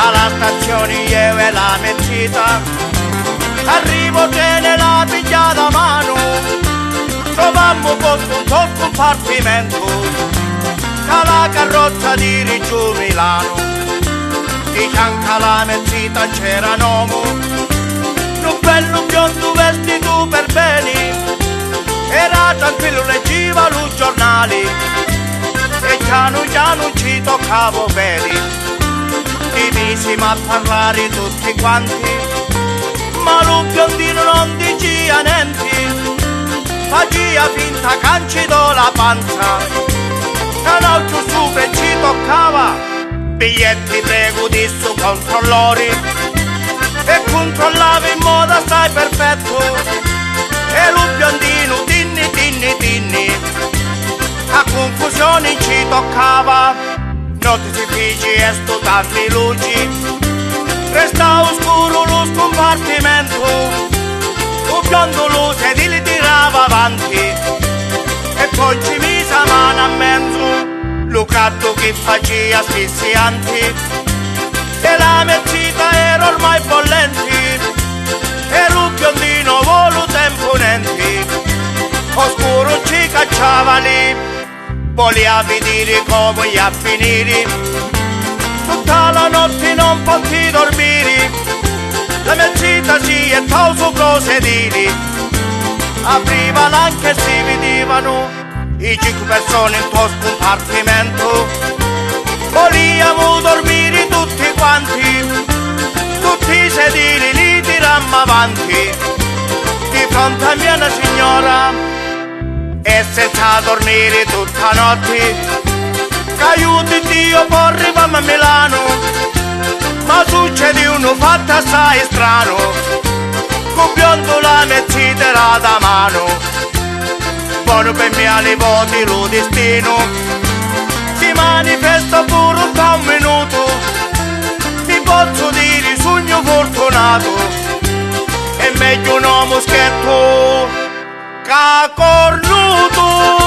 alla stazione io e la mezzita, arrivo te nella pigliata mano, trovammo posto un po' compartimento, alla carrozza di Reggio Milano, di fianco alla mezzita c'era un uomo, un bello biondo vestito per bene, era tranquillo, leggeva lui giornali, e piano piano ci toccavo bene. Divisimo a parlare tutti quanti, ma lo biondino non diceva niente, faceva finta cancito la panza, e un altro sopra ci toccava, biglietti prego disso controllori, e controllava in modo assai perfetto, e lo biondino tinni tinni tinni, a confusione ci toccava. Notte si fece e sto tanti luci, resta oscuro lo scompartimento, un biondo lo sedile tirava avanti, e poi ci mise la mano a mezzo, lo catto che faceva asfissianti, e la mezzita era ormai bollenti, e lo biondino voluto imponenti, oscuro ci cacciava lì. Voleva vedere come ia finire, tutta la notte non potevi dormire, la mezzita si è tolto procedere, apriva l'anche e si vedevano i 5 persone in tuo scompartimento, volevamo dormire tutti quanti, tutti i sedili li tirammo avanti, di fronte a mia una signora, e senza dormire tutta notte, che aiuti Dio poi arriviamo a Milano, ma succede uno fatto assai strano, con biondo la mezzita era da mano, buono per me alle voti lo destino, si manifesta pure da un minuto, ti posso dire sogno fortunato, è meglio un uomo schietto, cornuto.